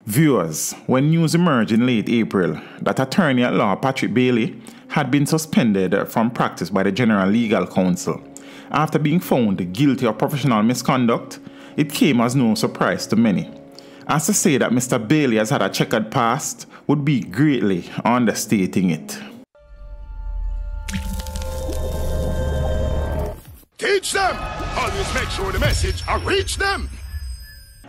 Viewers, when news emerged in late April that attorney at law Patrick Bailey had been suspended from practice by the General Legal Counsel after being found guilty of professional misconduct, it came as no surprise to many. As to say that Mr. Bailey has had a checkered past would be greatly understating it. Teach them! Always make sure the message reach them!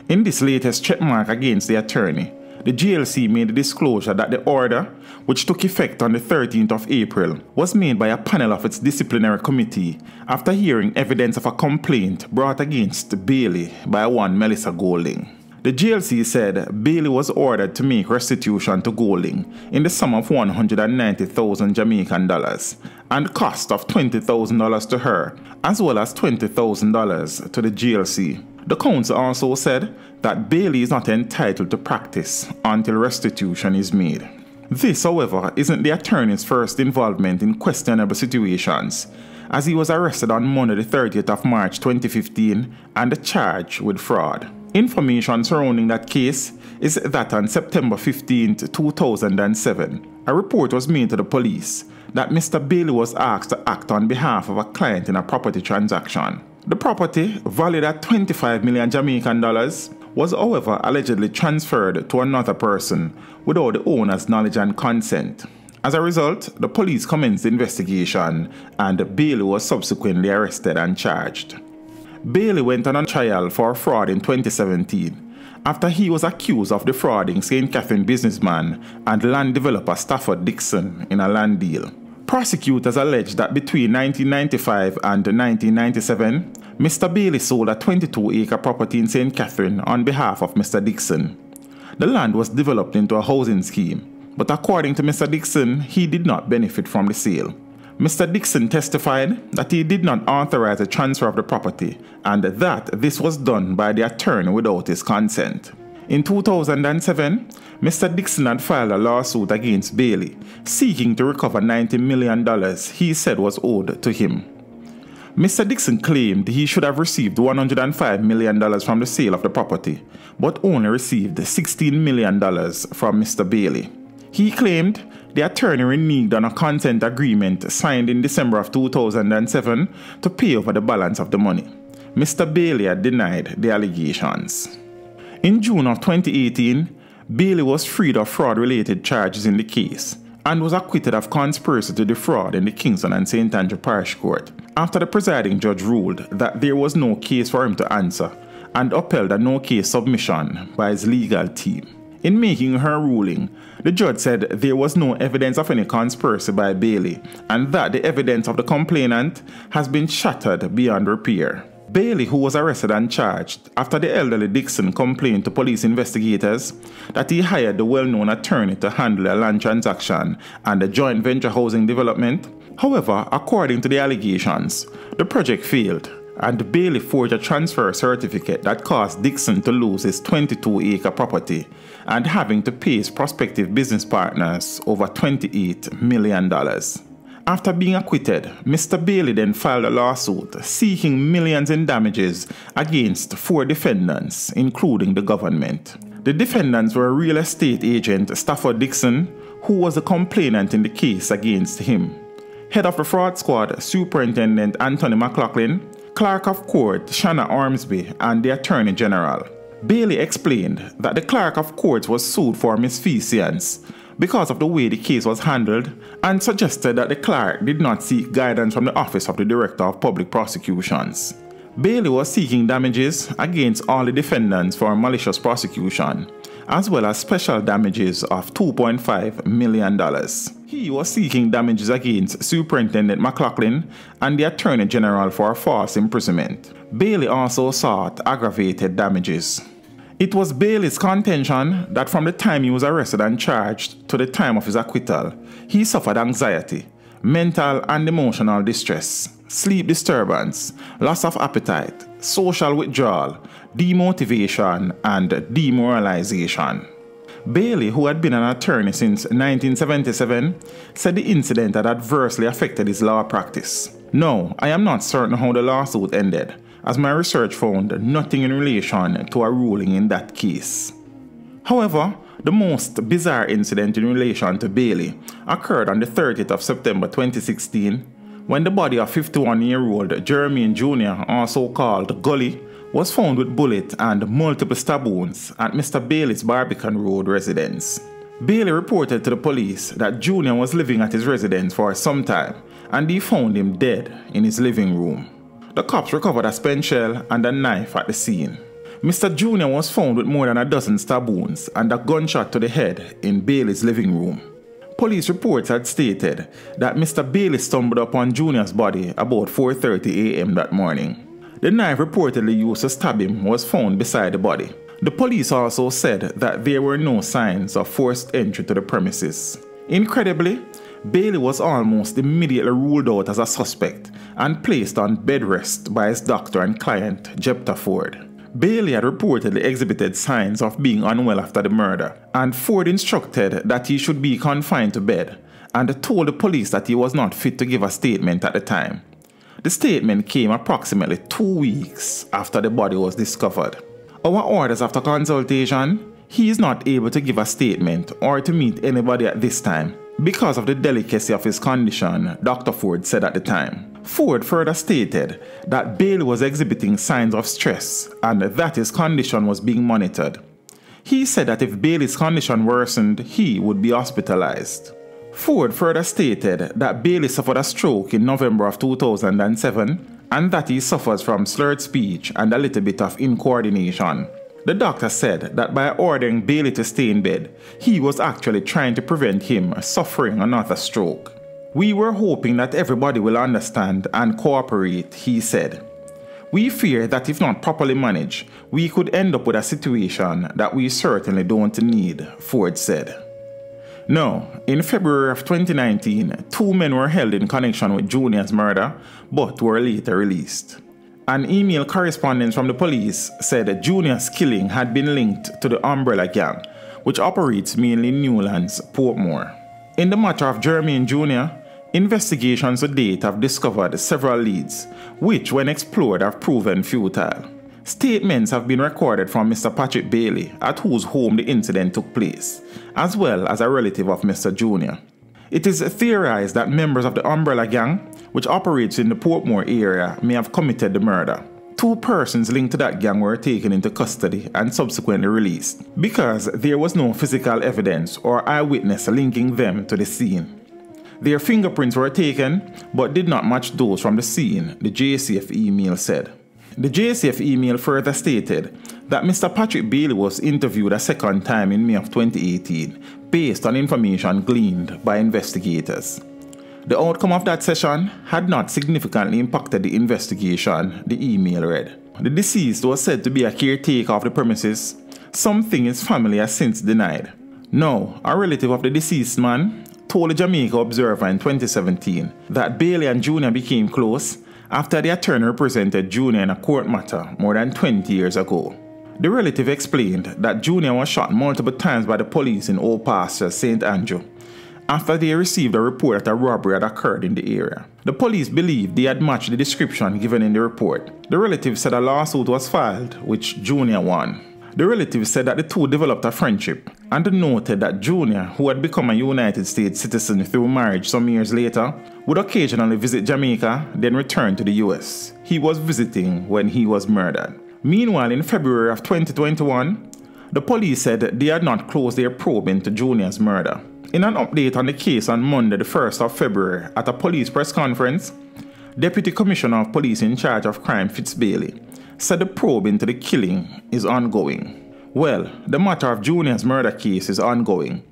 In this latest checkmark against the attorney, the GLC made the disclosure that the order, which took effect on the 13th of April, was made by a panel of its disciplinary committee after hearing evidence of a complaint brought against Bailey by one Melissa Golding. The GLC said Bailey was ordered to make restitution to Golding in the sum of 190,000 Jamaican dollars and cost of $20,000 to her, as well as $20,000 to the GLC. The council also said that Bailey is not entitled to practice until restitution is made. This, however, isn't the attorney's first involvement in questionable situations, as he was arrested on Monday the 30th of March 2015 and charged with fraud. Information surrounding that case is that on September 15, 2007, a report was made to the police that Mr. Bailey was asked to act on behalf of a client in a property transaction. The property, valued at 25 million Jamaican dollars, was however allegedly transferred to another person without the owner's knowledge and consent. As a result, the police commenced the investigation and Bailey was subsequently arrested and charged. Bailey went on a trial for fraud in 2017 after he was accused of defrauding St. Catherine businessman and land developer Stafford Dixon in a land deal. Prosecutors alleged that between 1995 and 1997, Mr. Bailey sold a 22-acre property in St. Catherine on behalf of Mr. Dixon. The land was developed into a housing scheme, but according to Mr. Dixon, he did not benefit from the sale. Mr. Dixon testified that he did not authorize the transfer of the property and that this was done by the attorney without his consent. In 2007, Mr. Dixon had filed a lawsuit against Bailey, seeking to recover $90 million he said was owed to him. Mr. Dixon claimed he should have received $105 million from the sale of the property, but only received $16 million from Mr. Bailey. He claimed the attorney reneged on a consent agreement signed in December of 2007 to pay over the balance of the money. Mr. Bailey had denied the allegations. In June of 2018, Bailey was freed of fraud-related charges in the case and was acquitted of conspiracy to defraud in the Kingston and St. Andrew Parish Court after the presiding judge ruled that there was no case for him to answer and upheld a no-case submission by his legal team. In making her ruling, the judge said there was no evidence of any conspiracy by Bailey and that the evidence of the complainant has been shattered beyond repair. Bailey, who was arrested and charged after the elderly Dixon complained to police investigators that he hired the well-known attorney to handle a land transaction and a joint venture housing development. However, according to the allegations, the project failed and Bailey forged a transfer certificate that caused Dixon to lose his 22-acre property and having to pay his prospective business partners over $28 million. After being acquitted, Mr. Bailey then filed a lawsuit seeking millions in damages against 4 defendants, including the government. The defendants were real estate agent Stafford Dixon, who was a complainant in the case against him, head of the fraud squad Superintendent Anthony McLaughlin, Clerk of Court Shanna Ormsby, and the Attorney General. Bailey explained that the Clerk of Courts was sued for misfeasance because of the way the case was handled and suggested that the clerk did not seek guidance from the Office of the Director of Public Prosecutions. Bailey was seeking damages against all the defendants for malicious prosecution, as well as special damages of $2.5 million. He was seeking damages against Superintendent McLaughlin and the Attorney General for false imprisonment. Bailey also sought aggravated damages. It was Bailey's contention that from the time he was arrested and charged to the time of his acquittal, he suffered anxiety, mental and emotional distress, sleep disturbance, loss of appetite, social withdrawal, demotivation, and demoralization. Bailey, who had been an attorney since 1977, said the incident had adversely affected his law practice. No, I am not certain how the lawsuit ended, as my research found nothing in relation to a ruling in that case. However, the most bizarre incident in relation to Bailey occurred on the 30th of September 2016 when the body of 51-year-old Jermaine Jr., also called Gully, was found with bullet and multiple stab wounds at Mr. Bailey's Barbican Road residence. Bailey reported to the police that Jr. was living at his residence for some time and he found him dead in his living room. The cops recovered a spent shell and a knife at the scene. Mr. Jr. was found with more than a dozen stab wounds and a gunshot to the head in Bailey's living room. Police reports had stated that Mr. Bailey stumbled upon Jr.'s body about 4:30 a.m. that morning. The knife reportedly used to stab him was found beside the body. The police also said that there were no signs of forced entry to the premises. Incredibly, Bailey was almost immediately ruled out as a suspect and placed on bed rest by his doctor and client, Jephthah Ford. Bailey had reportedly exhibited signs of being unwell after the murder, and Ford instructed that he should be confined to bed and told the police that he was not fit to give a statement at the time. The statement came approximately 2 weeks after the body was discovered. Our orders after consultation, he is not able to give a statement or to meet anybody at this time because of the delicacy of his condition, Dr. Ford said at the time. Ford further stated that Bailey was exhibiting signs of stress and that his condition was being monitored. He said that if Bailey's condition worsened, he would be hospitalized. Ford further stated that Bailey suffered a stroke in November of 2007 and that he suffers from slurred speech and a little bit of incoordination. The doctor said that by ordering Bailey to stay in bed, he was actually trying to prevent him suffering another stroke. We were hoping that everybody will understand and cooperate, he said. We fear that if not properly managed, we could end up with a situation that we certainly don't need, Ford said. Now, in February of 2019, 2 men were held in connection with Jr.'s murder, but were later released. An email correspondence from the police said Jr.'s killing had been linked to the Umbrella Gang, which operates mainly in Newlands, Portmore. In the matter of Jermaine Jr., investigations to date have discovered several leads, which when explored have proven futile. Statements have been recorded from Mr. Patrick Bailey, at whose home the incident took place, as well as a relative of Mr. Jr. It is theorized that members of the Umbrella Gang, which operates in the Portmore area, may have committed the murder. 2 persons linked to that gang were taken into custody and subsequently released, because there was no physical evidence or eyewitness linking them to the scene. Their fingerprints were taken, but did not match those from the scene, the JCF email said. The JCF email further stated that Mr. Patrick Bailey was interviewed a second time in May of 2018, based on information gleaned by investigators. The outcome of that session had not significantly impacted the investigation, the email read. The deceased was said to be a caretaker of the premises, something his family has since denied. Now, a relative of the deceased man told the Jamaica Observer in 2017 that Bailey and Jr. became close after the attorney represented Jr. in a court matter more than 20 years ago. The relative explained that Jr. was shot multiple times by the police in Old Pasture, St. Andrew, after they received a report that a robbery had occurred in the area. The police believed they had matched the description given in the report. The relative said a lawsuit was filed, which Jr. won. The relative said that the two developed a friendship and noted that Jr., who had become a United States citizen through marriage some years later, would occasionally visit Jamaica, then return to the US. He was visiting when he was murdered. Meanwhile, in February of 2021, the police said they had not closed their probe into Jr.'s murder. In an update on the case on Monday, the 1st of February, at a police press conference, Deputy Commissioner of Police in charge of crime Fitz Bailey said the probe into the killing is ongoing. Well, the matter of Jr.'s murder case is ongoing.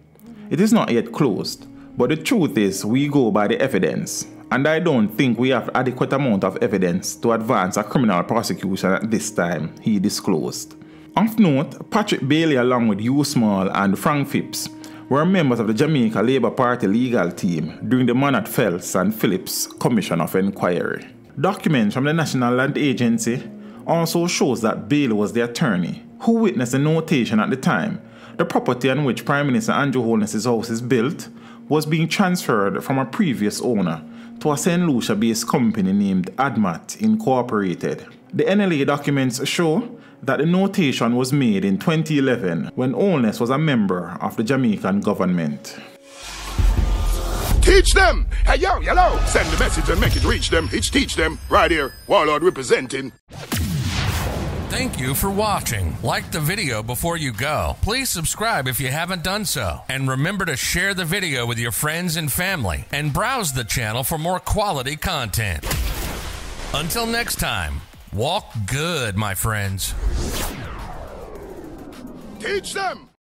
It is not yet closed, but the truth is we go by the evidence, and I don't think we have adequate amount of evidence to advance a criminal prosecution at this time, he disclosed. Of note, Patrick Bailey along with Hugh Small and Frank Phipps were members of the Jamaica Labour Party legal team during the Manat Phelps and Phillips Commission of Inquiry. Documents from the National Land Agency also shows that Bailey was the attorney who witnessed the notation at the time. The property on which Prime Minister Andrew Holness's house is built was being transferred from a previous owner to a St. Lucia-based company named Admat Incorporated. The NLA documents show that the notation was made in 2011 when Holness was a member of the Jamaican government. Teach them! Hey, yo, hello! Send the message and make it reach them. It's teach them. Right here, Warlord representing. Thank you for watching. Like the video before you go. Please subscribe if you haven't done so. And remember to share the video with your friends and family. And browse the channel for more quality content. Until next time, walk good, my friends. Teach them!